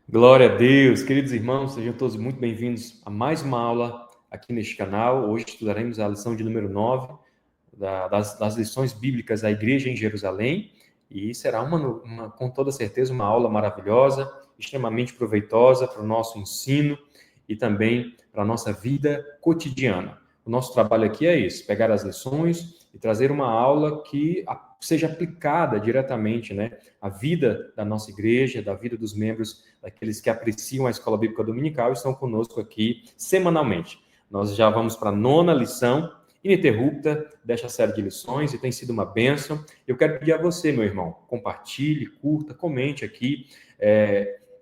Glória a Deus, queridos irmãos, sejam todos muito bem-vindos a mais uma aula aqui neste canal. Hoje estudaremos a lição de número 9 das lições bíblicas da Igreja em Jerusalém, e será com toda certeza uma aula maravilhosa, extremamente proveitosa para o nosso ensino e também para a nossa vida cotidiana. O nosso trabalho aqui é esse, pegar as lições e trazer uma aula que seja aplicada diretamente, né, à vida da nossa igreja, da vida dos membros, daqueles que apreciam a Escola Bíblica Dominical e estão conosco aqui semanalmente. Nós já vamos para a 9ª lição, ininterrupta desta série de lições, e tem sido uma bênção. Eu quero pedir a você, meu irmão, compartilhe, curta, comente aqui,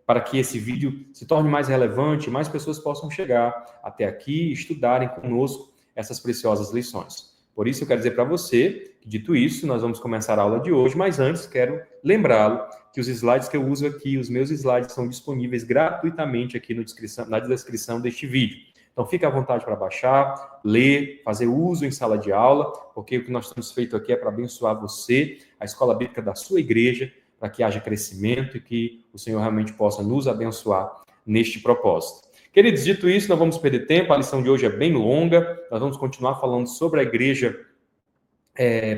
para que esse vídeo se torne mais relevante, mais pessoas possam chegar até aqui e estudarem conosco essas preciosas lições. Por isso, eu quero dizer para você que, dito isso, nós vamos começar a aula de hoje, mas antes quero lembrá-lo que os slides que eu uso aqui, os meus slides, são disponíveis gratuitamente aqui na descrição deste vídeo. Então, fique à vontade para baixar, ler, fazer uso em sala de aula, porque o que nós temos feito aqui é para abençoar você, a escola bíblica da sua igreja, para que haja crescimento e que o Senhor realmente possa nos abençoar neste propósito. Queridos, dito isso, não vamos perder tempo, a lição de hoje é bem longa, nós vamos continuar falando sobre a igreja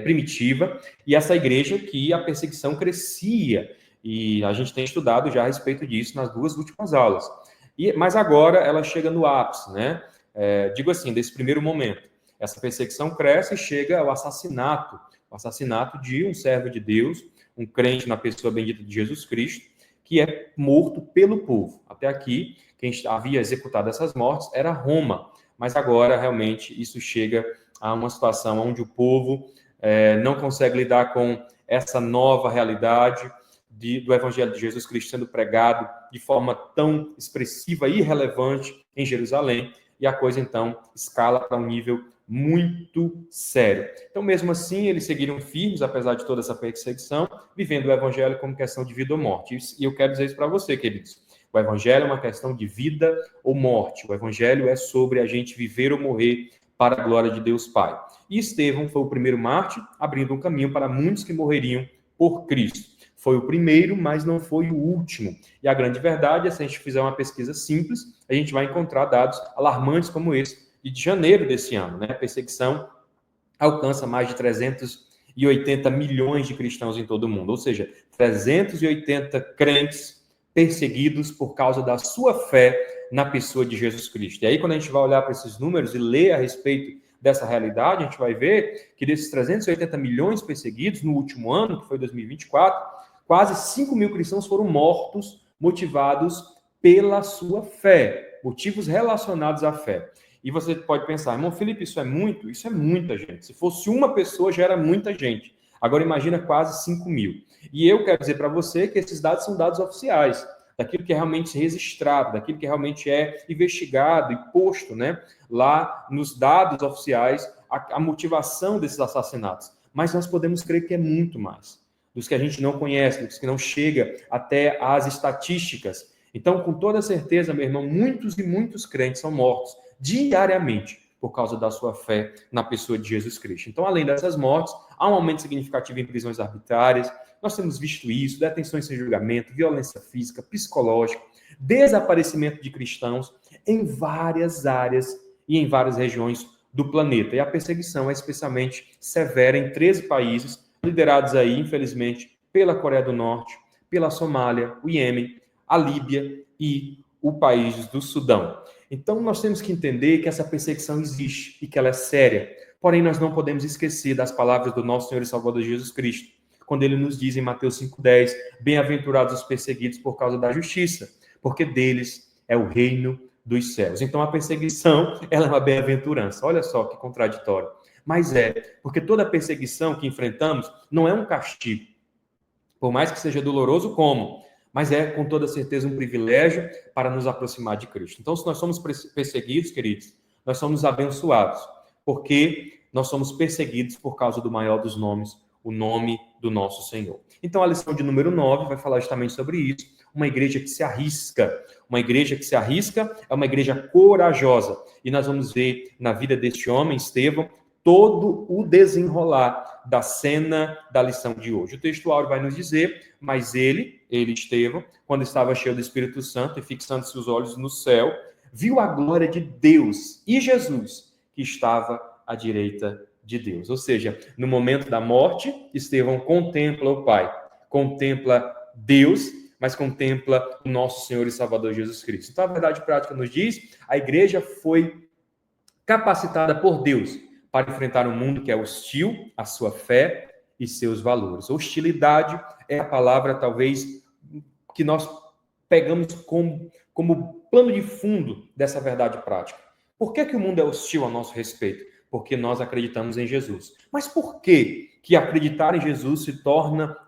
primitiva, e essa igreja que a perseguição crescia, e a gente tem estudado já a respeito disso nas 2 últimas aulas. Mas agora ela chega no ápice, né? Digo assim, desse primeiro momento. Essa perseguição cresce e chega ao assassinato, o assassinato de um servo de Deus, um crente na pessoa bendita de Jesus Cristo, que é morto pelo povo. Até aqui, quem havia executado essas mortes era Roma, mas agora realmente isso chega a uma situação onde o povo não consegue lidar com essa nova realidade do Evangelho de Jesus Cristo sendo pregado de forma tão expressiva e relevante em Jerusalém, e a coisa então escala para um nível muito sério. Então, mesmo assim, eles seguiram firmes, apesar de toda essa perseguição, vivendo o Evangelho como questão de vida ou morte. E eu quero dizer isso para você, queridos. O Evangelho é uma questão de vida ou morte. O Evangelho é sobre a gente viver ou morrer para a glória de Deus Pai. E Estevão foi o primeiro mártir, abrindo um caminho para muitos que morreriam por Cristo. Foi o primeiro, mas não foi o último. E a grande verdade é, se a gente fizer uma pesquisa simples, a gente vai encontrar dados alarmantes como esse, de janeiro desse ano, né? A perseguição alcança mais de 380 milhões de cristãos em todo o mundo, ou seja, 380 crentes perseguidos por causa da sua fé na pessoa de Jesus Cristo. E aí, quando a gente vai olhar para esses números e ler a respeito dessa realidade, a gente vai ver que desses 380 milhões perseguidos no último ano, que foi 2024, quase 5 mil cristãos foram mortos, motivados pela sua fé, motivos relacionados à fé. E você pode pensar, irmão Felipe, isso é muito? Isso é muita gente. Se fosse uma pessoa, já era muita gente. Agora imagina quase 5 mil. E eu quero dizer para você que esses dados são dados oficiais, daquilo que é realmente registrado, daquilo que realmente é investigado e posto, né, lá nos dados oficiais, a motivação desses assassinatos. Mas nós podemos crer que é muito mais, dos que a gente não conhece, dos que não chega até as estatísticas. Então, com toda certeza, meu irmão, muitos e muitos crentes são mortos diariamente por causa da sua fé na pessoa de Jesus Cristo. Então, além dessas mortes, há um aumento significativo em prisões arbitrárias. Nós temos visto isso, detenções sem julgamento, violência física, psicológica, desaparecimento de cristãos em várias áreas e em várias regiões do planeta. E a perseguição é especialmente severa em 13 países, liderados aí, infelizmente, pela Coreia do Norte, pela Somália, o Iêmen, a Líbia e o país do Sudão. Então, nós temos que entender que essa perseguição existe e que ela é séria. Porém, nós não podemos esquecer das palavras do nosso Senhor e Salvador Jesus Cristo, quando ele nos diz em Mateus 5,10, bem-aventurados os perseguidos por causa da justiça, porque deles é o reino dos céus. Então, a perseguição, ela é uma bem-aventurança. Olha só que contraditório. Mas porque toda perseguição que enfrentamos não é um castigo, por mais que seja doloroso, como? Mas é, com toda certeza, um privilégio para nos aproximar de Cristo. Então, se nós somos perseguidos, queridos, nós somos abençoados, porque nós somos perseguidos por causa do maior dos nomes, o nome do nosso Senhor. Então, a lição de número 9 vai falar justamente sobre isso, uma igreja que se arrisca. Uma igreja que se arrisca é uma igreja corajosa. E nós vamos ver na vida deste homem, Estevão, todo o desenrolar da cena da lição de hoje. O texto áureo vai nos dizer, mas ele, Estevão, quando estava cheio do Espírito Santo e fixando seus olhos no céu, viu a glória de Deus e Jesus, que estava à direita de Deus. Ou seja, no momento da morte, Estevão contempla o Pai, contempla Deus, mas contempla o nosso Senhor e Salvador Jesus Cristo. Então, a verdade prática nos diz, a igreja foi capacitada por Deus para enfrentar um mundo que é hostil à sua fé e seus valores. Hostilidade é a palavra, talvez, que nós pegamos como plano de fundo dessa verdade prática. Por que o mundo é hostil a nosso respeito? Porque nós acreditamos em Jesus. Mas por que acreditar em Jesus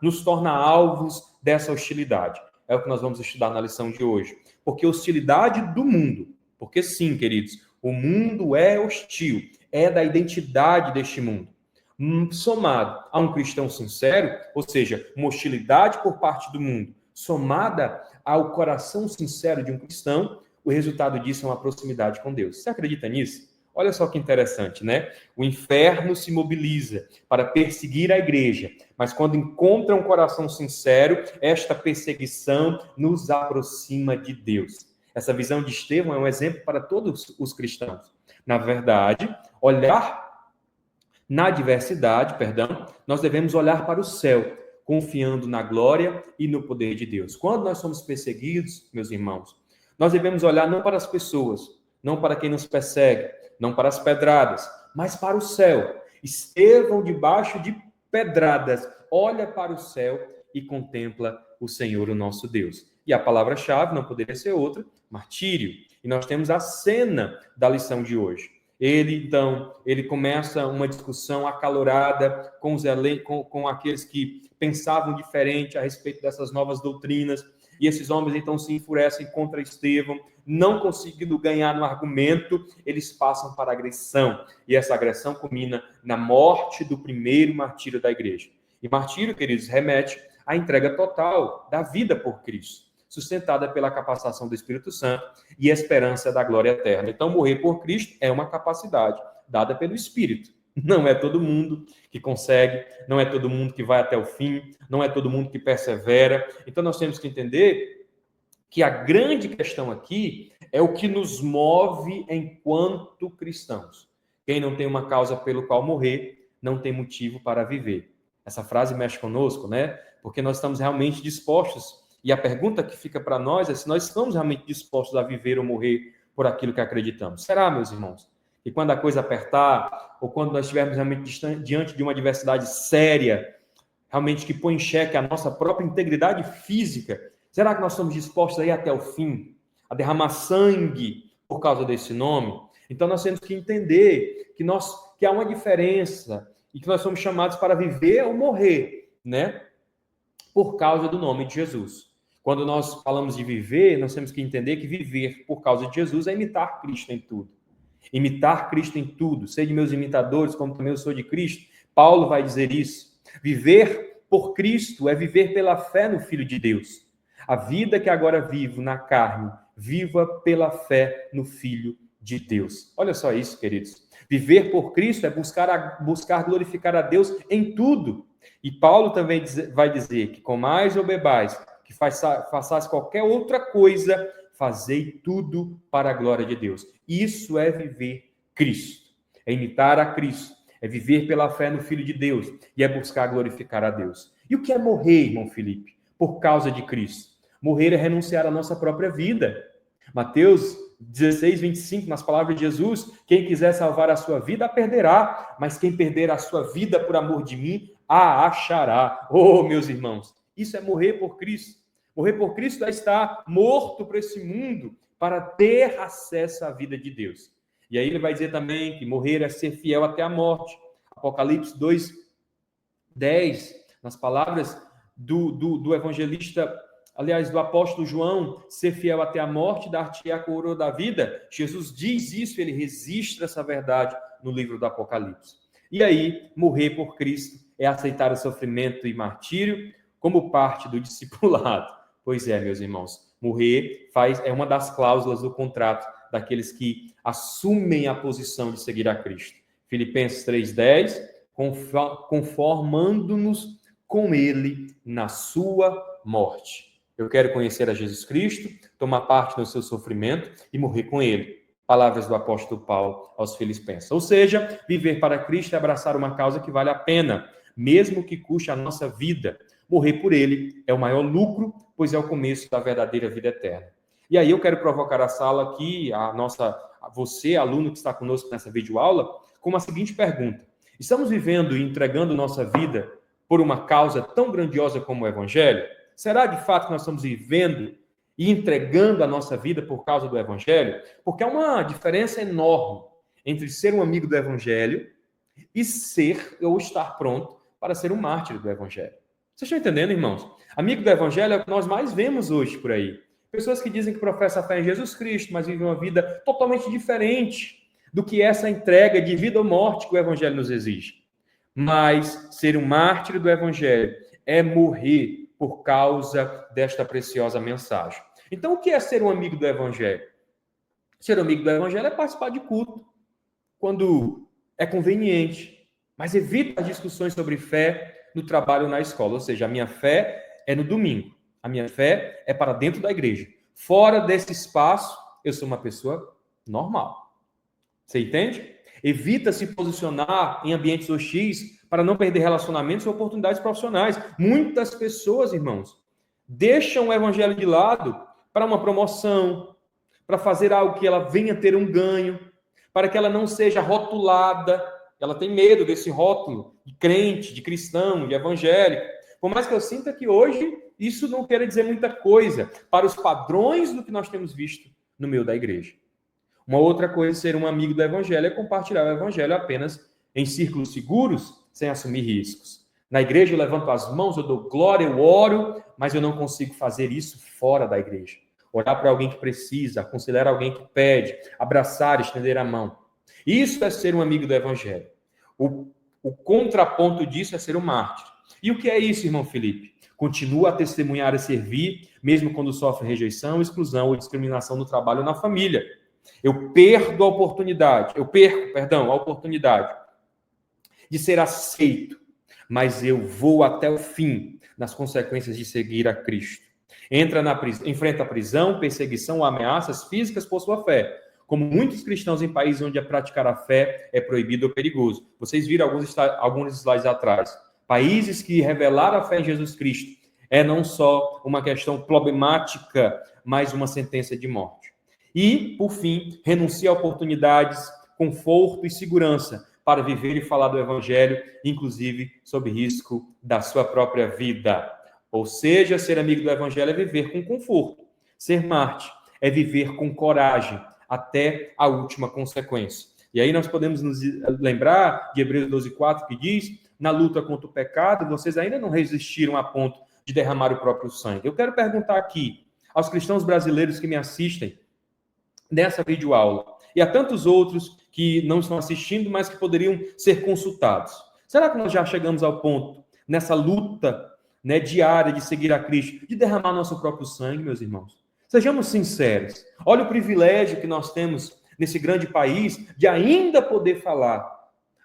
nos torna alvos dessa hostilidade? É o que nós vamos estudar na lição de hoje. Porque hostilidade do mundo, porque sim, queridos, o mundo é hostil, é da identidade deste mundo. Somado a um cristão sincero, ou seja, uma hostilidade por parte do mundo, somada ao coração sincero de um cristão, o resultado disso é uma proximidade com Deus. Você acredita nisso? Olha só que interessante, né? O inferno se mobiliza para perseguir a igreja, mas quando encontra um coração sincero, esta perseguição nos aproxima de Deus. Essa visão de Estevão é um exemplo para todos os cristãos. Na verdade, na adversidade, nós devemos olhar para o céu, confiando na glória e no poder de Deus. Quando nós somos perseguidos, meus irmãos, nós devemos olhar não para as pessoas, não para quem nos persegue, não para as pedradas, mas para o céu. Estevão, debaixo de pedradas, olha para o céu e contempla o Senhor, o nosso Deus. E a palavra-chave não poderia ser outra, martírio. E nós temos a cena da lição de hoje. Ele começa uma discussão acalorada com aqueles que pensavam diferente a respeito dessas novas doutrinas, e esses homens então se enfurecem contra Estevão, não conseguindo ganhar no argumento, eles passam para a agressão, e essa agressão culmina na morte do primeiro martírio da igreja. E martírio, queridos, remete à entrega total da vida por Cristo, sustentada pela capacitação do Espírito Santo e esperança da glória eterna. Então, morrer por Cristo é uma capacidade dada pelo Espírito. Não é todo mundo que consegue, não é todo mundo que vai até o fim, não é todo mundo que persevera. Então, nós temos que entender que a grande questão aqui é o que nos move enquanto cristãos. Quem não tem uma causa pelo qual morrer, não tem motivo para viver. Essa frase mexe conosco, né? Porque nós estamos realmente dispostos. E a pergunta que fica para nós é se nós estamos realmente dispostos a viver ou morrer por aquilo que acreditamos. Será, meus irmãos? E quando a coisa apertar, ou quando nós estivermos realmente diante de uma adversidade séria, realmente que põe em xeque a nossa própria integridade física, será que nós estamos dispostos a ir até o fim, a derramar sangue por causa desse nome? Então nós temos que entender que há uma diferença e que nós somos chamados para viver ou morrer, né? Por causa do nome de Jesus. Quando nós falamos de viver, nós temos que entender que viver por causa de Jesus é imitar Cristo em tudo. Imitar Cristo em tudo. Sede meus imitadores, como também eu sou de Cristo. Paulo vai dizer isso. Viver por Cristo é viver pela fé no Filho de Deus. A vida que agora vivo na carne, viva pela fé no Filho de Deus. Olha só isso, queridos. Viver por Cristo é buscar glorificar a Deus em tudo. E Paulo também vai dizer que comais ou bebais, que façais qualquer outra coisa, fazei tudo para a glória de Deus. Isso é viver Cristo, é imitar a Cristo, é viver pela fé no Filho de Deus e é buscar glorificar a Deus. E o que é morrer, irmão Felipe? Por causa de Cristo. Morrer é renunciar à nossa própria vida. Mateus 16, 25, nas palavras de Jesus, quem quiser salvar a sua vida, a perderá, mas quem perder a sua vida por amor de mim, a achará. Oh, meus irmãos, isso é morrer por Cristo. Morrer por Cristo é estar morto para esse mundo, para ter acesso à vida de Deus. E aí ele vai dizer também que morrer é ser fiel até a morte. Apocalipse 2, 10, nas palavras do evangelista, aliás, do apóstolo João, ser fiel até a morte, dar-te a coroa da vida. Jesus diz isso, ele registra essa verdade no livro do Apocalipse. E aí, morrer por Cristo é aceitar o sofrimento e martírio como parte do discipulado. Pois é, meus irmãos, morrer é uma das cláusulas do contrato daqueles que assumem a posição de seguir a Cristo. Filipenses 3:10, conformando-nos com ele na sua morte. Eu quero conhecer a Jesus Cristo, tomar parte no seu sofrimento e morrer com ele. Palavras do apóstolo Paulo aos Filipenses. Ou seja, viver para Cristo é abraçar uma causa que vale a pena, mesmo que custe a nossa vida. Morrer por ele é o maior lucro, pois é o começo da verdadeira vida eterna. E aí eu quero provocar a sala aqui, você, aluno que está conosco nessa videoaula, com uma seguinte pergunta. Estamos vivendo e entregando nossa vida por uma causa tão grandiosa como o Evangelho? Será de fato que nós estamos vivendo e entregando a nossa vida por causa do Evangelho? Porque há uma diferença enorme entre ser um amigo do Evangelho e ser ou estar pronto para ser um mártir do Evangelho. Vocês estão entendendo, irmãos? Amigo do Evangelho é o que nós mais vemos hoje por aí. Pessoas que dizem que professam a fé em Jesus Cristo, mas vivem uma vida totalmente diferente do que essa entrega de vida ou morte que o Evangelho nos exige. Mas ser um mártir do Evangelho é morrer por causa desta preciosa mensagem. Então, o que é ser um amigo do Evangelho? Ser um amigo do Evangelho é participar de culto, quando é conveniente, mas evita as discussões sobre fé no trabalho ou na escola. Ou seja, a minha fé é no domingo. A minha fé é para dentro da igreja. Fora desse espaço, eu sou uma pessoa normal. Você entende? Evita se posicionar em ambientes hostis para não perder relacionamentos ou oportunidades profissionais. Muitas pessoas, irmãos, deixam o evangelho de lado para uma promoção, para fazer algo que ela venha ter um ganho, para que ela não seja rotulada. Ela tem medo desse rótulo de crente, de cristão, de evangélico. Por mais que eu sinta que hoje isso não quer dizer muita coisa para os padrões do que nós temos visto no meio da igreja. Uma outra coisa, ser um amigo do evangelho, é compartilhar o evangelho apenas em círculos seguros, sem assumir riscos. Na igreja eu levanto as mãos, eu dou glória, eu oro, mas eu não consigo fazer isso fora da igreja. Orar para alguém que precisa, aconselhar alguém que pede, abraçar, estender a mão. Isso é ser um amigo do evangelho. O contraponto disso é ser um mártir. E o que é isso, irmão Felipe? Continua a testemunhar e servir, mesmo quando sofre rejeição, exclusão ou discriminação no trabalho ou na família. Eu perco a oportunidade de ser aceito, mas eu vou até o fim nas consequências de seguir a Cristo. Enfrenta a prisão, perseguição ou ameaças físicas por sua fé, como muitos cristãos em países onde praticar a fé é proibido ou perigoso. Vocês viram alguns slides atrás. Países que revelaram a fé em Jesus Cristo é não só uma questão problemática, mas uma sentença de morte. E, por fim, renuncia a oportunidades, conforto e segurança para viver e falar do Evangelho, inclusive sob risco da sua própria vida. Ou seja, ser amigo do Evangelho é viver com conforto. Ser mártir é viver com coragem até a última consequência. E aí nós podemos nos lembrar de Hebreus 12:4, que diz: na luta contra o pecado, vocês ainda não resistiram a ponto de derramar o próprio sangue. Eu quero perguntar aqui aos cristãos brasileiros que me assistem nessa videoaula, e a tantos outros que não estão assistindo, mas que poderiam ser consultados. Será que nós já chegamos ao ponto, nessa luta diária de seguir a Cristo, de derramar nosso próprio sangue, meus irmãos? Sejamos sinceros. Olha o privilégio que nós temos nesse grande país de ainda poder falar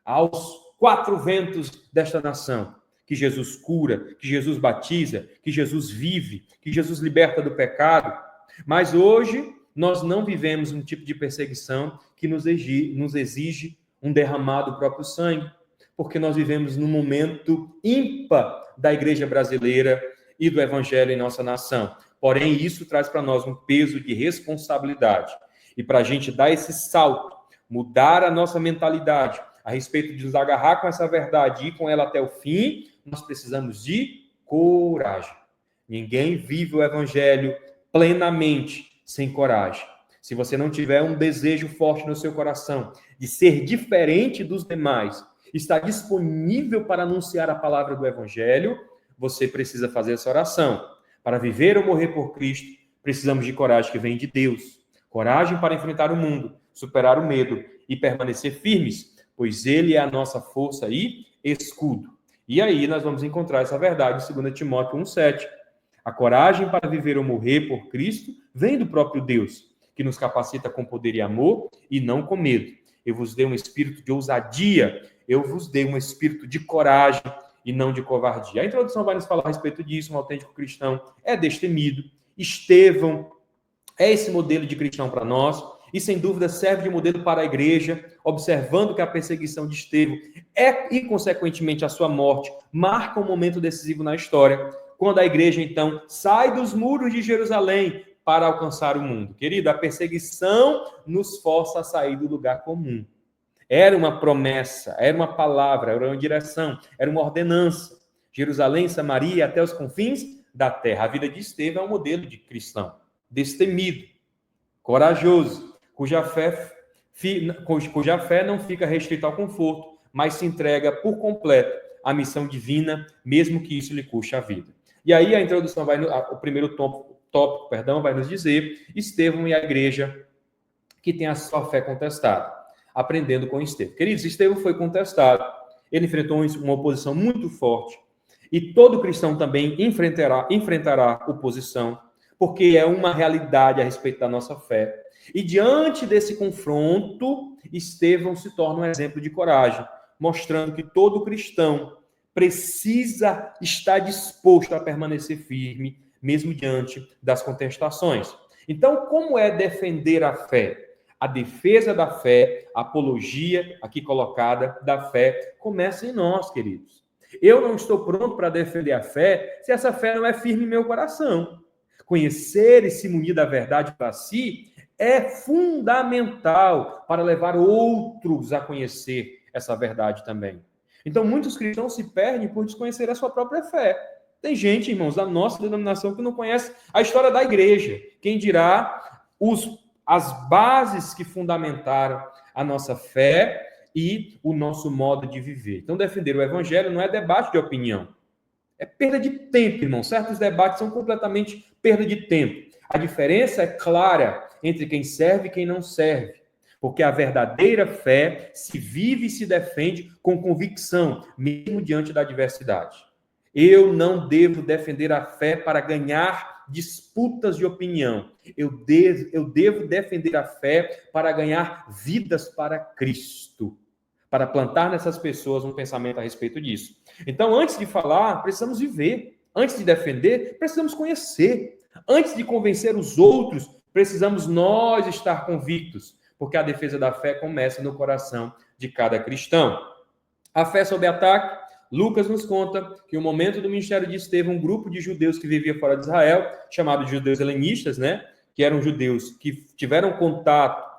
aos quatro ventos desta nação que Jesus cura, que Jesus batiza, que Jesus vive, que Jesus liberta do pecado. Mas hoje nós não vivemos um tipo de perseguição que nos exige um derramar do próprio sangue, porque nós vivemos num momento ímpar da igreja brasileira e do evangelho em nossa nação. Porém, isso traz para nós um peso de responsabilidade. E para a gente dar esse salto, mudar a nossa mentalidade a respeito de nos agarrar com essa verdade e ir com ela até o fim, nós precisamos de coragem. Ninguém vive o evangelho plenamente sem coragem. Se você não tiver um desejo forte no seu coração de ser diferente dos demais, estar disponível para anunciar a palavra do evangelho, você precisa fazer essa oração. Para viver ou morrer por Cristo, precisamos de coragem que vem de Deus. Coragem para enfrentar o mundo, superar o medo e permanecer firmes, pois Ele é a nossa força e escudo. E aí nós vamos encontrar essa verdade em 2 Timóteo 1:7. A coragem para viver ou morrer por Cristo vem do próprio Deus, que nos capacita com poder e amor e não com medo. eu vos dei um espírito de ousadia, eu vos dei um espírito de coragem e não de covardia. A introdução vai nos falar a respeito disso. Um autêntico cristão é destemido. Estevão é esse modelo de cristão para nós, e sem dúvida serve de modelo para a igreja, observando que a perseguição de Estevão e, consequentemente, a sua morte marca um momento decisivo na história, quando a igreja, então, sai dos muros de Jerusalém para alcançar o mundo. Querido, a perseguição nos força a sair do lugar comum. Era uma promessa, era uma palavra, era uma direção, era uma ordenança. Jerusalém, Samaria, até os confins da terra. A vida de Estevão é um modelo de cristão, destemido, corajoso, cuja fé não fica restrita ao conforto, mas se entrega por completo à missão divina, mesmo que isso lhe custe a vida. E aí a introdução o primeiro tópico, vai nos dizer Estevão e a igreja que tem a sua fé contestada, aprendendo com Estevão. Queridos, Estevão foi contestado, ele enfrentou uma oposição muito forte, e todo cristão também enfrentará oposição, porque é uma realidade a respeito da nossa fé. E diante desse confronto, Estevão se torna um exemplo de coragem, mostrando que todo cristão precisa estar disposto a permanecer firme, mesmo diante das contestações. Então, como é defender a fé? A defesa da fé, a apologia aqui colocada da fé, começa em nós, queridos. Eu não estou pronto para defender a fé se essa fé não é firme em meu coração. Conhecer e se munir da verdade para si é fundamental para levar outros a conhecer essa verdade também. Então, muitos cristãos se perdem por desconhecer a sua própria fé. Tem gente, irmãos, da nossa denominação que não conhece a história da igreja. Quem dirá as bases que fundamentaram a nossa fé e o nosso modo de viver. Então, defender o evangelho não é debate de opinião. É perda de tempo, irmão. Certos debates são completamente perda de tempo. A diferença é clara entre quem serve e quem não serve. Porque a verdadeira fé se vive e se defende com convicção, mesmo diante da adversidade. Eu não devo defender a fé para ganhar disputas de opinião. Eu devo defender a fé para ganhar vidas para Cristo, para plantar nessas pessoas um pensamento a respeito disso. Então, antes de falar, precisamos viver. Antes de defender, precisamos conhecer. Antes de convencer os outros, precisamos nós estar convictos, porque a defesa da fé começa no coração de cada cristão. A fé sob ataque, Lucas nos conta que no momento do ministério de Estevão, um grupo de judeus que vivia fora de Israel, chamado de judeus helenistas, que eram judeus que tiveram contato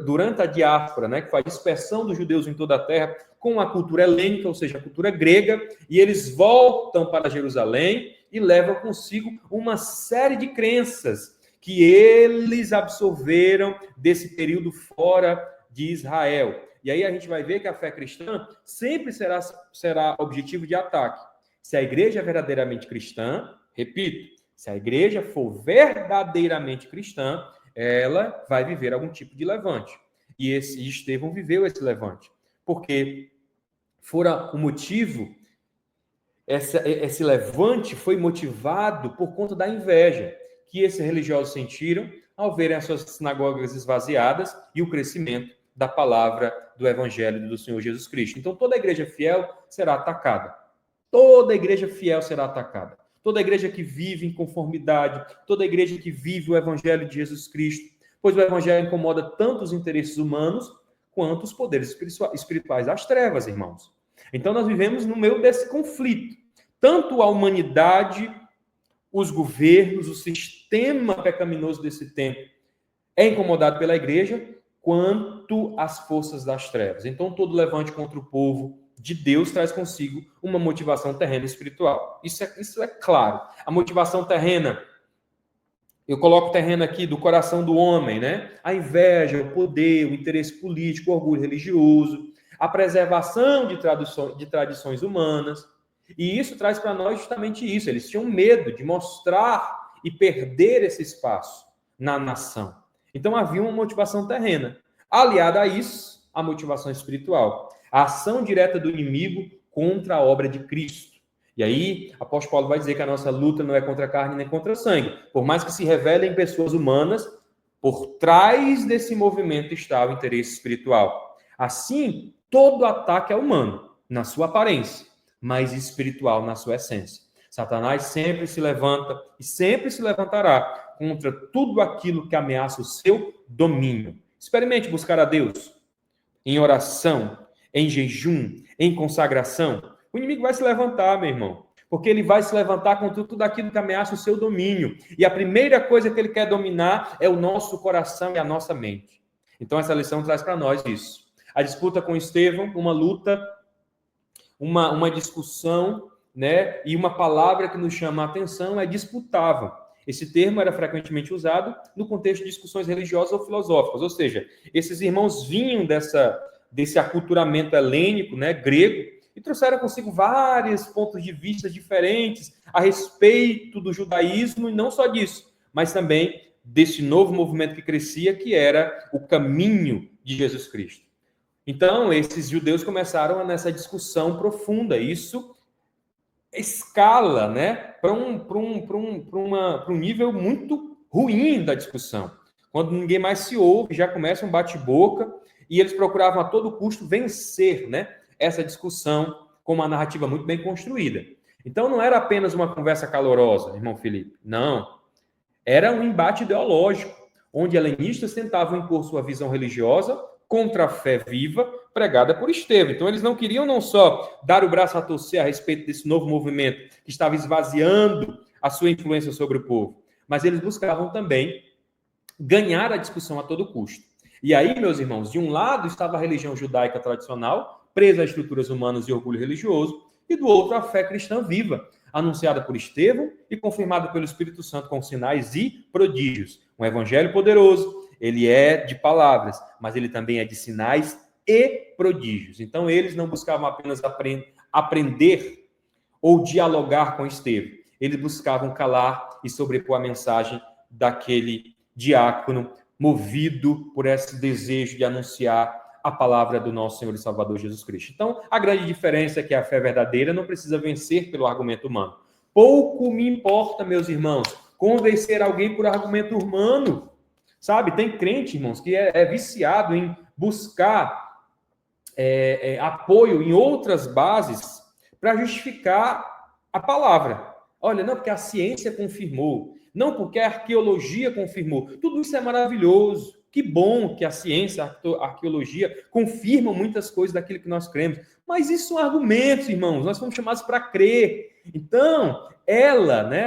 durante a diáspora, que foi a dispersão dos judeus em toda a terra, com a cultura helênica, ou seja, a cultura grega, e eles voltam para Jerusalém e levam consigo uma série de crenças que eles absorveram desse período fora de Israel. E aí a gente vai ver que a fé cristã sempre será objetivo de ataque. Se a igreja é verdadeiramente cristã, repito, se a igreja for verdadeiramente cristã, ela vai viver algum tipo de levante. E Estevão viveu esse levante. Porque fora o motivo, esse levante foi motivado por conta da inveja que esses religiosos sentiram ao verem as suas sinagogas esvaziadas e o crescimento da palavra do evangelho do Senhor Jesus Cristo. Então, toda igreja fiel será atacada. Toda igreja fiel será atacada. Toda igreja que vive em conformidade, toda igreja que vive o evangelho de Jesus Cristo, pois o evangelho incomoda tanto os interesses humanos quanto os poderes espirituais das trevas, irmãos. Então, nós vivemos no meio desse conflito. Tanto a humanidade, os governos, o sistema pecaminoso desse tempo é incomodado pela igreja, quanto as forças das trevas. Então, todo levante contra o povo de Deus traz consigo uma motivação terrena e espiritual. Isso é claro. A motivação terrena, eu coloco terreno aqui do coração do homem, A inveja, o poder, o interesse político, o orgulho religioso, a preservação de tradições humanas. E isso traz para nós justamente isso. Eles tinham medo de mostrar e perder esse espaço na nação. Então, havia uma motivação terrena. Aliada a isso, a motivação espiritual. A ação direta do inimigo contra a obra de Cristo. E aí, o apóstolo Paulo vai dizer que a nossa luta não é contra a carne nem contra o sangue. Por mais que se revelem pessoas humanas, Por trás desse movimento está o interesse espiritual. Assim, todo ataque é humano, na sua aparência, mas espiritual na sua essência. Satanás sempre se levanta e sempre se levantará contra tudo aquilo que ameaça o seu domínio. Experimente buscar a Deus em oração, em jejum, em consagração. O inimigo vai se levantar, meu irmão, porque ele vai se levantar contra tudo aquilo que ameaça o seu domínio. E a primeira coisa que ele quer dominar é o nosso coração e a nossa mente. Então, essa lição traz para nós isso. A disputa com Estevão, uma luta, uma discussão, né? E uma palavra que nos chama a atenção é disputável. Esse termo era frequentemente usado no contexto de discussões religiosas ou filosóficas, ou seja, esses irmãos vinham desse aculturamento helênico, né, grego, e trouxeram consigo vários pontos de vista diferentes a respeito do judaísmo, e não só disso, mas também desse novo movimento que crescia, que era o caminho de Jesus Cristo. Então, esses judeus começaram nessa discussão profunda. Isso escala, né, para um nível muito ruim da discussão. Quando ninguém mais se ouve, já começa um bate-boca, e eles procuravam a todo custo vencer, né, essa discussão com uma narrativa muito bem construída. Então, não era apenas uma conversa calorosa, irmão Felipe. Não. Era um embate ideológico, onde helenistas tentavam impor sua visão religiosa contra a fé viva pregada por Estevão. Então, eles não queriam não só dar o braço a torcer a respeito desse novo movimento que estava esvaziando a sua influência sobre o povo, mas eles buscavam também ganhar a discussão a todo custo. E aí, meus irmãos, de um lado estava a religião judaica tradicional, presa a estruturas humanas e orgulho religioso, e do outro a fé cristã viva, anunciada por Estevão e confirmada pelo Espírito Santo com sinais e prodígios. Um evangelho poderoso, ele é de palavras, mas ele também é de sinais e prodígios. Então, eles não buscavam apenas aprender ou dialogar com Estevão. Eles buscavam calar e sobrepor a mensagem daquele diácono, movido por esse desejo de anunciar a palavra do nosso Senhor e Salvador Jesus Cristo. Então, a grande diferença é que a fé verdadeira não precisa vencer pelo argumento humano. Pouco me importa, meus irmãos, convencer alguém por argumento humano. Sabe, tem crente, irmãos, que é viciado em buscar apoio em outras bases para justificar a palavra. Olha, não, porque a ciência confirmou. Não, porque a arqueologia confirmou. Tudo isso é maravilhoso. Que bom que a ciência, a arqueologia confirmam muitas coisas daquilo que nós cremos. Mas isso são argumentos, irmãos. Nós fomos chamados para crer. Então,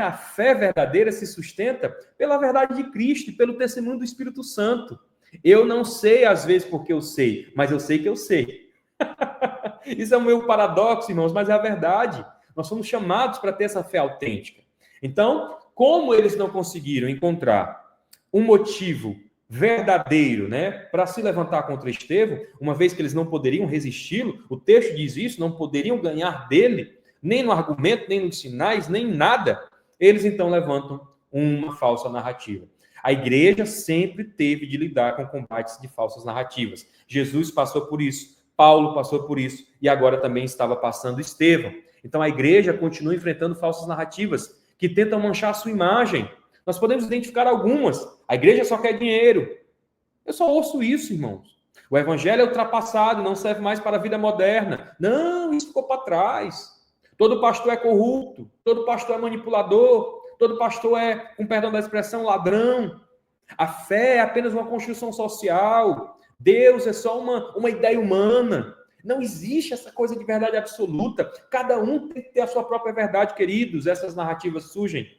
a fé verdadeira se sustenta pela verdade de Cristo e pelo testemunho do Espírito Santo. Eu não sei, às vezes, porque eu sei, mas eu sei que eu sei. Isso é o meu paradoxo, irmãos, mas é a verdade. Nós somos chamados para ter essa fé autêntica. Então, como eles não conseguiram encontrar um motivo verdadeiro, né, para se levantar contra Estevão, uma vez que eles não poderiam resisti-lo, o texto diz isso, não poderiam ganhar dele, nem no argumento, nem nos sinais, nem em nada, eles então levantam uma falsa narrativa. A igreja sempre teve de lidar com combates de falsas narrativas. Jesus passou por isso, Paulo passou por isso, e agora também estava passando Estevão. Então a igreja continua enfrentando falsas narrativas que tentam manchar a sua imagem. Nós podemos identificar algumas. A igreja só quer dinheiro. Eu só ouço isso, irmãos. O evangelho é ultrapassado, não serve mais para a vida moderna. Não, isso ficou para trás. Todo pastor é corrupto, todo pastor é manipulador, todo pastor é, com perdão da expressão, ladrão. A fé é apenas uma construção social. Deus é só uma ideia humana. Não existe essa coisa de verdade absoluta. Cada um tem que ter a sua própria verdade, queridos. Essas narrativas surgem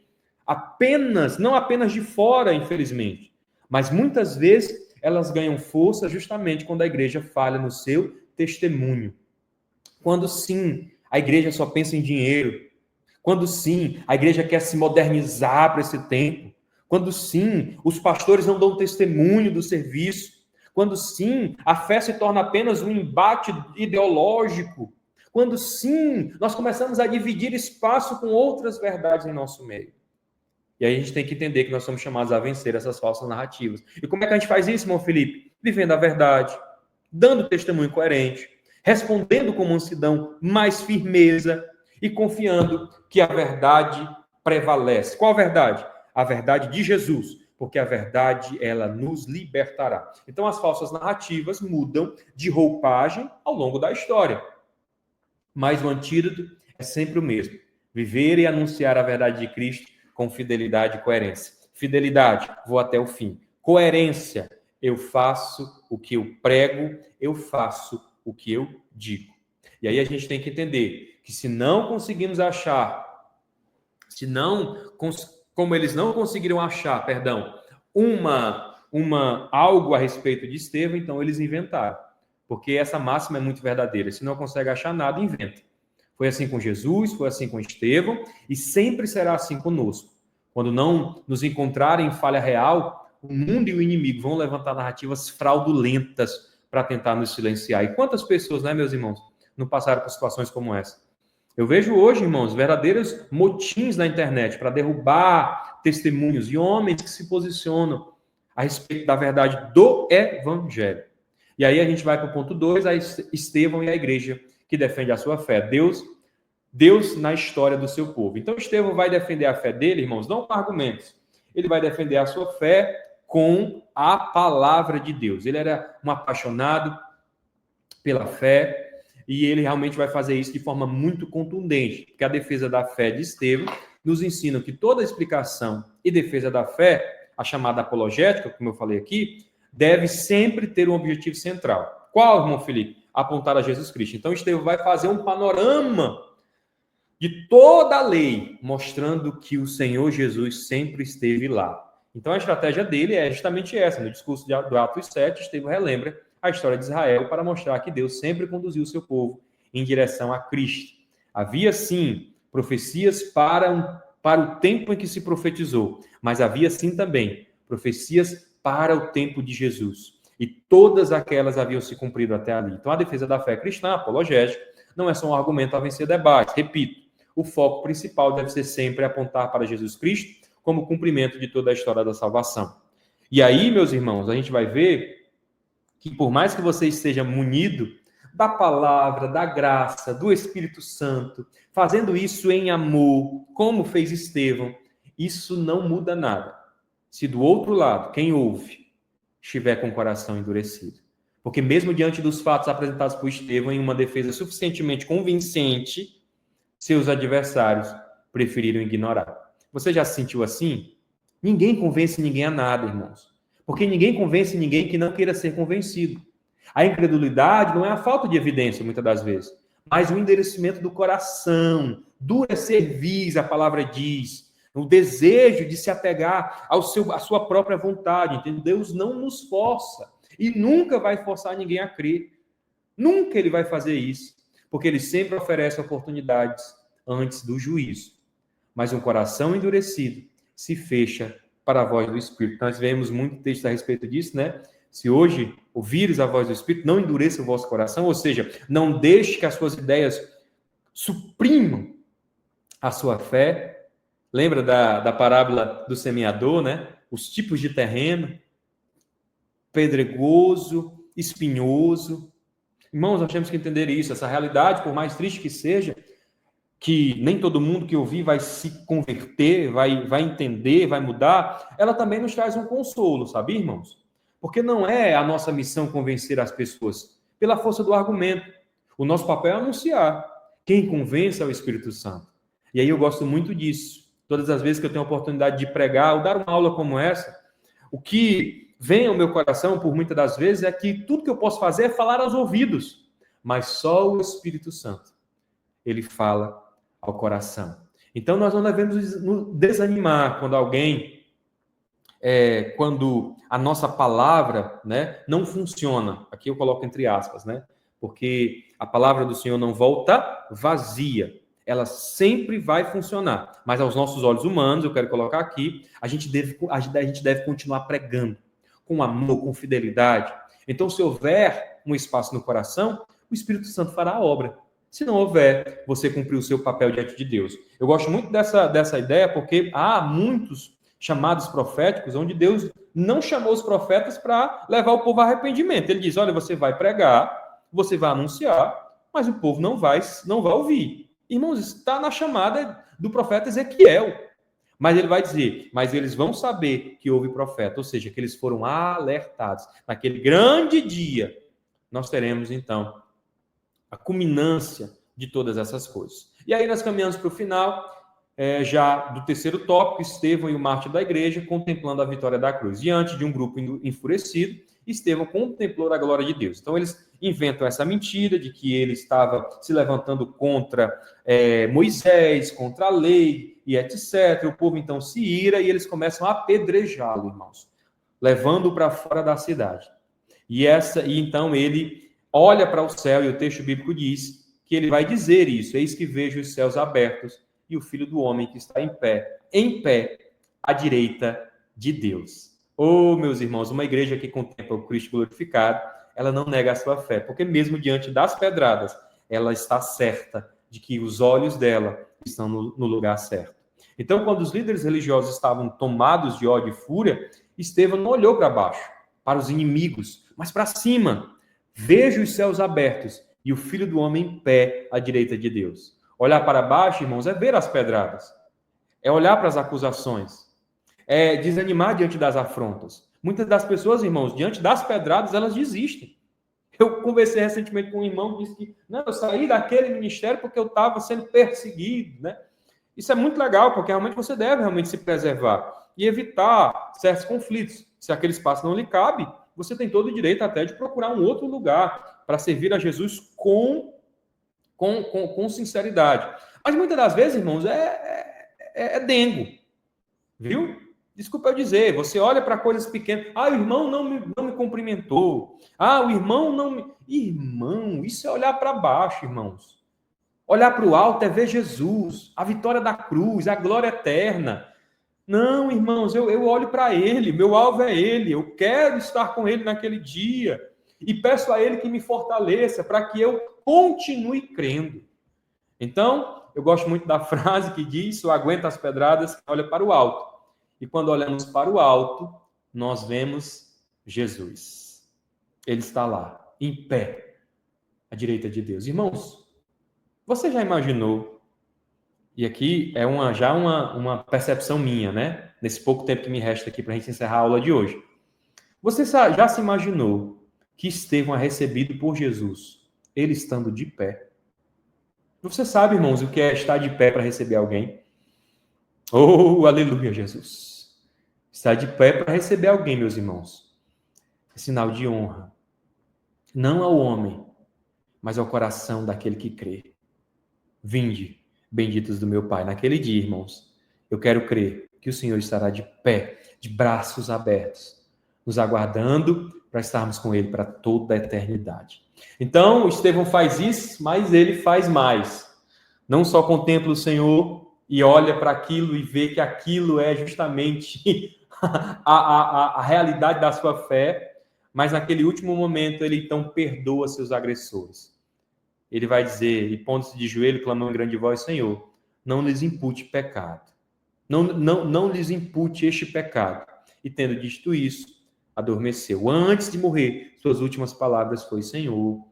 não apenas de fora, infelizmente, mas muitas vezes elas ganham força justamente quando a igreja falha no seu testemunho. Quando sim, a igreja só pensa em dinheiro. Quando sim, a igreja quer se modernizar para esse tempo. Quando sim, os pastores não dão testemunho do serviço. Quando sim, a fé se torna apenas um embate ideológico. Quando sim, nós começamos a dividir espaço com outras verdades em nosso meio. E aí a gente tem que entender que nós somos chamados a vencer essas falsas narrativas. E como é que a gente faz isso, irmão Felipe? Vivendo a verdade, dando testemunho coerente, respondendo com mansidão, mais firmeza e confiando que a verdade prevalece. Qual a verdade? A verdade de Jesus. porque a verdade, ela nos libertará. Então, as falsas narrativas mudam de roupagem ao longo da história. Mas o antídoto é sempre o mesmo. Viver e anunciar a verdade de Cristo com fidelidade e coerência. Fidelidade, vou até o fim. Coerência, eu faço o que eu prego, eu faço o que eu digo. E aí a gente tem que entender que se não conseguimos achar, como eles não conseguiram achar, algo a respeito de Estevão, então eles inventaram. Porque essa máxima é muito verdadeira. Se não consegue achar nada, inventa. Foi assim com Jesus, foi assim com Estevão, e sempre será assim conosco. Quando não nos encontrarem em falha real, o mundo e o inimigo vão levantar narrativas fraudulentas para tentar nos silenciar. E quantas pessoas, né, meus irmãos, não passaram por situações como essa? Eu vejo hoje, irmãos, verdadeiros motins na internet para derrubar testemunhos e homens que se posicionam a respeito da verdade do evangelho. E aí a gente vai para o ponto 2, a Estevão e a igreja que defende a sua fé. Deus na história do seu povo. Então, Estevão vai defender a fé dele, irmãos, não com argumentos. Ele vai defender a sua fé com a palavra de Deus. Ele era um apaixonado pela fé e ele realmente vai fazer isso de forma muito contundente, porque a defesa da fé de Estevão nos ensina que toda explicação e defesa da fé, a chamada apologética, como eu falei aqui, deve sempre ter um objetivo central. Qual, irmão Felipe? Apontar a Jesus Cristo. Então, Estevão vai fazer um panorama de toda a lei, mostrando que o Senhor Jesus sempre esteve lá. Então, a estratégia dele é justamente essa. No discurso do Atos 7, Estevão relembra a história de Israel para mostrar que Deus sempre conduziu o seu povo em direção a Cristo. Havia, sim, profecias para o tempo em que se profetizou, mas havia, sim, também profecias para o tempo de Jesus. E todas aquelas haviam se cumprido até ali. Então, a defesa da fé cristã, apologética, não é só um argumento a vencer debate. Repito, o foco principal deve ser sempre apontar para Jesus Cristo como cumprimento de toda a história da salvação. E aí, meus irmãos, a gente vai ver que por mais que você esteja munido da palavra, da graça, do Espírito Santo, fazendo isso em amor, como fez Estevão, isso não muda nada. Se do outro lado, quem ouve, estiver com o coração endurecido. Porque mesmo diante dos fatos apresentados por Estevão em uma defesa suficientemente convincente, seus adversários preferiram ignorar. Você já se sentiu assim? Ninguém convence ninguém a nada, irmãos. Porque ninguém convence ninguém que não queira ser convencido. A incredulidade não é a falta de evidência, muitas das vezes, mas o endurecimento do coração. Dura cerviz, a palavra diz. O desejo de se apegar à sua própria vontade. Entendeu? Deus não nos força. E nunca vai forçar ninguém a crer. Nunca ele vai fazer isso. Porque ele sempre oferece oportunidades antes do juízo. Mas um coração endurecido se fecha para a voz do Espírito. Nós vemos muito texto a respeito disso, né? Se hoje ouvires a voz do Espírito, não endureça o vosso coração, ou seja, não deixe que as suas ideias suprimam a sua fé. Lembra da parábola do semeador, né? Os tipos de terreno, pedregoso, espinhoso. Irmãos, nós temos que entender isso, essa realidade, por mais triste que seja, que nem todo mundo que ouvir vai se converter, vai entender, vai mudar, ela também nos traz um consolo, sabe, irmãos? Porque não é a nossa missão convencer as pessoas pela força do argumento. O nosso papel é anunciar. Quem convence é o Espírito Santo. E aí eu gosto muito disso. Todas as vezes que eu tenho a oportunidade de pregar ou dar uma aula como essa, o que vem ao meu coração, por muitas das vezes, é que tudo que eu posso fazer é falar aos ouvidos. Mas só o Espírito Santo, ele fala ao coração. Então, nós não devemos nos desanimar quando quando a nossa palavra, né, não funciona. Aqui eu coloco entre aspas, né? Porque a palavra do Senhor não volta vazia. Ela sempre vai funcionar. Mas aos nossos olhos humanos, eu quero colocar aqui, a gente deve continuar pregando com amor, com fidelidade. Então, se houver um espaço no coração, o Espírito Santo fará a obra. Se não houver, você cumpriu o seu papel diante de Deus. Eu gosto muito dessa ideia, porque há muitos chamados proféticos onde Deus não chamou os profetas para levar o povo a arrependimento. Ele diz, olha, você vai pregar, você vai anunciar, mas o povo não vai ouvir. Irmãos, está na chamada do profeta Ezequiel. Mas ele vai dizer, mas eles vão saber que houve profeta, ou seja, que eles foram alertados. Naquele grande dia, nós teremos, então, a culminância de todas essas coisas. E aí nós caminhamos para o final, já do terceiro tópico, Estevão e o mártir da igreja, contemplando a vitória da cruz. Diante de um grupo enfurecido, Estevão contemplou a glória de Deus. Então, eles inventam essa mentira de que ele estava se levantando contra Moisés, contra a lei e etc. O povo, então, se ira e eles começam a apedrejá-lo, irmãos, levando-o para fora da cidade. E então ele olha para o céu, e o texto bíblico diz que ele vai dizer isso: eis que vejo os céus abertos e o Filho do Homem que está em pé, à direita de Deus. Oh, meus irmãos, uma igreja que contempla o Cristo glorificado, ela não nega a sua fé, porque mesmo diante das pedradas, ela está certa de que os olhos dela estão no lugar certo. Então, quando os líderes religiosos estavam tomados de ódio e fúria, Estevão não olhou para baixo, para os inimigos, mas para cima. Vejo os céus abertos e o Filho do Homem em pé à direita de Deus. Olhar para baixo, irmãos, é ver as pedradas. É olhar para as acusações. É desanimar diante das afrontas. Muitas das pessoas, irmãos, diante das pedradas, elas desistem. Eu conversei recentemente com um irmão que disse que não, eu saí daquele ministério porque eu estava sendo perseguido, né? Isso é muito legal, porque realmente você deve realmente se preservar e evitar certos conflitos. Se aquele espaço não lhe cabe, você tem todo o direito até de procurar um outro lugar para servir a Jesus com sinceridade. Mas muitas das vezes, irmãos, é dengo, viu? Desculpa eu dizer, você olha para coisas pequenas. Ah, o irmão não me cumprimentou. Ah, o irmão não me... Irmão, isso é olhar para baixo, irmãos. Olhar para o alto é ver Jesus, a vitória da cruz, a glória eterna. Não, irmãos, eu olho para ele, meu alvo é ele, eu quero estar com ele naquele dia. E peço a ele que me fortaleça para que eu continue crendo. Então, eu gosto muito da frase que diz: "Só aguenta as pedradas, olha para o alto". E quando olhamos para o alto, nós vemos Jesus. Ele está lá, em pé, à direita de Deus. Irmãos, você já imaginou? E aqui é uma percepção minha, né? Nesse pouco tempo que me resta aqui para a gente encerrar a aula de hoje. Você já se imaginou que Estevão é recebido por Jesus, ele estando de pé? Você sabe, irmãos, o que é estar de pé para receber alguém? Oh, aleluia, Jesus! Estar de pé para receber alguém, meus irmãos, é sinal de honra. Não ao homem, mas ao coração daquele que crê. Vinde, benditos do meu Pai. Naquele dia, irmãos, eu quero crer que o Senhor estará de pé, de braços abertos, nos aguardando para estarmos com Ele para toda a eternidade. Então, Estevão faz isso, mas ele faz mais. Não só contempla o Senhor e olha para aquilo e vê que aquilo é justamente a realidade da sua fé, mas naquele último momento ele então perdoa seus agressores. Ele vai dizer, e pondo-se de joelho, clamando em grande voz: Senhor, não lhes impute pecado. Não lhes impute este pecado. E tendo dito isso, adormeceu. Antes de morrer, suas últimas palavras foi: Senhor,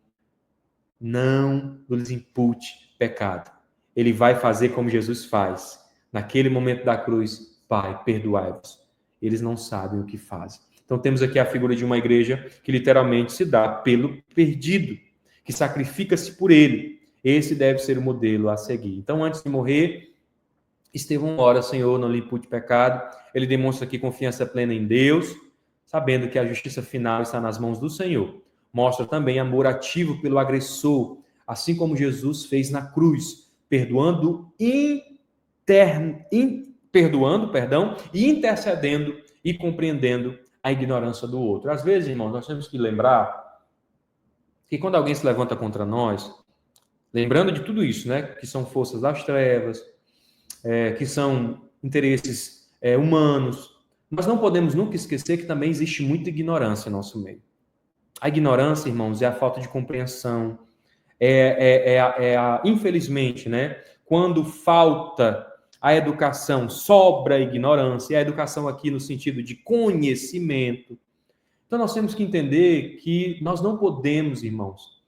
não lhes impute pecado. Ele vai fazer como Jesus faz. Naquele momento da cruz: Pai, perdoai-vos. Eles não sabem o que fazem. Então temos aqui a figura de uma igreja que literalmente se dá pelo perdido, que sacrifica-se por ele. Esse deve ser o modelo a seguir. Então, antes de morrer, Estevão ora: Senhor, não lhe impute pecado. Ele demonstra aqui confiança plena em Deus, sabendo que a justiça final está nas mãos do Senhor. Mostra também amor ativo pelo agressor, assim como Jesus fez na cruz, perdoando e intercedendo e compreendendo a ignorância do outro. Às vezes, irmãos, nós temos que lembrar que quando alguém se levanta contra nós, lembrando de tudo isso, né, que são forças das trevas, que são interesses humanos, nós não podemos nunca esquecer que também existe muita ignorância em nosso meio. A ignorância, irmãos, é a falta de compreensão, infelizmente, né, quando falta a educação, sobra a ignorância, e a educação aqui no sentido de conhecimento. Então, nós temos que entender que nós não podemos, irmãos,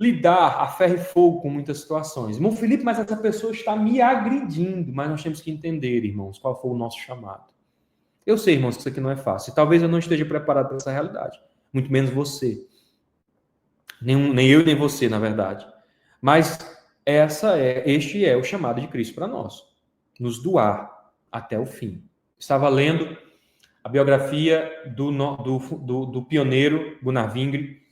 lidar a ferro e fogo com muitas situações. Irmão Felipe, mas essa pessoa está me agredindo. Mas nós temos que entender, irmãos, qual foi o nosso chamado. Eu sei, irmãos, que isso aqui não é fácil. Talvez eu não esteja preparado para essa realidade. Muito menos você. Nem eu, nem você, na verdade. Mas este é o chamado de Cristo para nós. Nos doar até o fim. Estava lendo a biografia do pioneiro Gunnar Wingre,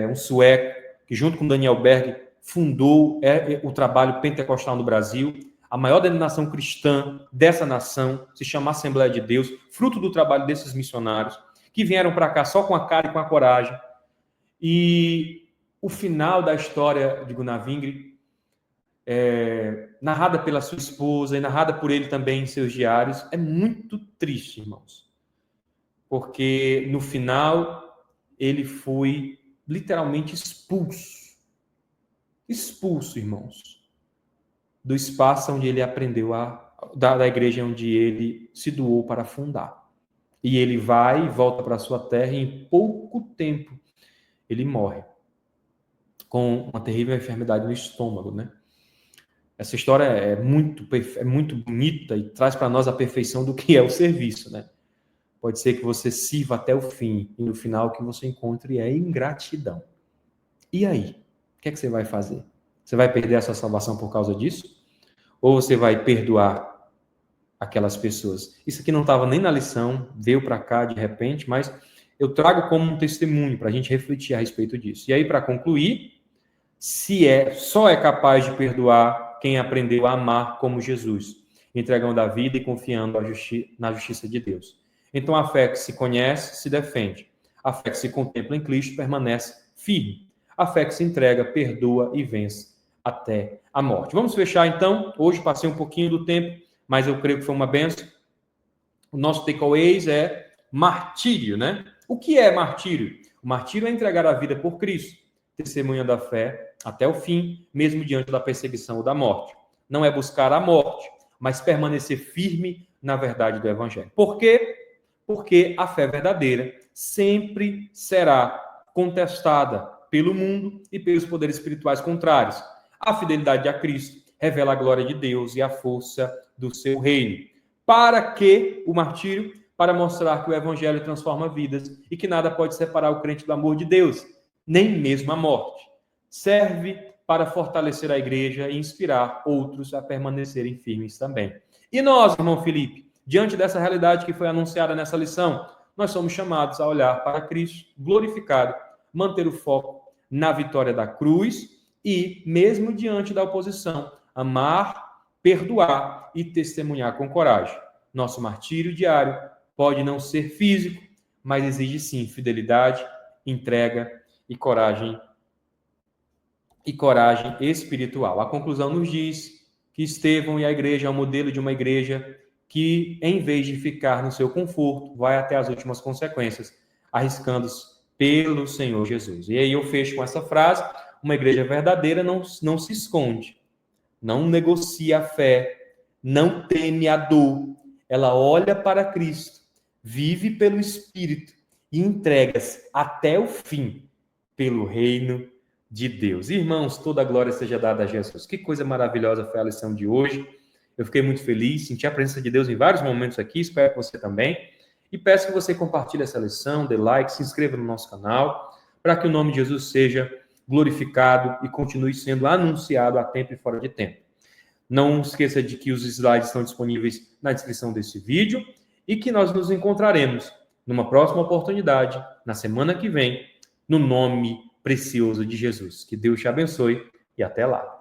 um sueco, que junto com Daniel Berg fundou o trabalho pentecostal no Brasil, a maior denominação cristã dessa nação, se chama Assembleia de Deus, fruto do trabalho desses missionários, que vieram para cá só com a cara e com a coragem. E o final da história de Gunnar Wingre, narrada pela sua esposa e narrada por ele também em seus diários, é muito triste, irmãos. Porque no final ele foi literalmente expulso. Expulso, irmãos, do espaço onde ele aprendeu da igreja onde ele se doou para fundar. E ele vai e volta para a sua terra e em pouco tempo ele morre com uma terrível enfermidade no estômago, né? Essa história é muito bonita e traz para nós a perfeição do que é o serviço, né? Pode ser que você sirva até o fim e no final o que você encontre é ingratidão. E aí? O que é que você vai fazer? Você vai perder a sua salvação por causa disso? Ou você vai perdoar aquelas pessoas? Isso aqui não estava nem na lição, veio para cá de repente, mas eu trago como um testemunho para a gente refletir a respeito disso. E aí, para concluir, só é capaz de perdoar quem aprendeu a amar como Jesus, entregando a vida e confiando na justiça de Deus. Então, a fé que se conhece, se defende. A fé que se contempla em Cristo permanece firme. A fé que se entrega, perdoa e vence até a morte. Vamos fechar, então. Hoje passei um pouquinho do tempo, mas eu creio que foi uma bênção. O nosso takeaways é martírio, né? O que é martírio? O martírio é entregar a vida por Cristo, testemunha da fé até o fim, mesmo diante da perseguição ou da morte. Não é buscar a morte, mas permanecer firme na verdade do Evangelho. Por quê? Porque a fé verdadeira sempre será contestada pelo mundo e pelos poderes espirituais contrários. A fidelidade a Cristo revela a glória de Deus e a força do seu reino. Para que o martírio? Para mostrar que o Evangelho transforma vidas e que nada pode separar o crente do amor de Deus, nem mesmo a morte. Serve para fortalecer a igreja e inspirar outros a permanecerem firmes também. E nós, irmão Felipe, diante dessa realidade que foi anunciada nessa lição, nós somos chamados a olhar para Cristo glorificado, manter o foco na vitória da cruz e, mesmo diante da oposição, amar, perdoar e testemunhar com coragem. Nosso martírio diário pode não ser físico, mas exige sim fidelidade, entrega e coragem espiritual. A conclusão nos diz que Estevão e a igreja é um modelo de uma igreja que, em vez de ficar no seu conforto, vai até as últimas consequências, arriscando-se pelo Senhor Jesus. E aí eu fecho com essa frase: uma igreja verdadeira não se esconde, não negocia a fé, não teme a dor. Ela olha para Cristo, vive pelo Espírito e entrega-se até o fim pelo reino de Deus. Irmãos, toda a glória seja dada a Jesus. Que coisa maravilhosa foi a lição de hoje. Eu fiquei muito feliz, senti a presença de Deus em vários momentos aqui, espero que você também. E peço que você compartilhe essa lição, dê like, se inscreva no nosso canal, para que o nome de Jesus seja glorificado e continue sendo anunciado a tempo e fora de tempo. Não esqueça de que os slides estão disponíveis na descrição desse vídeo e que nós nos encontraremos numa próxima oportunidade, na semana que vem, no nome precioso de Jesus. Que Deus te abençoe e até lá.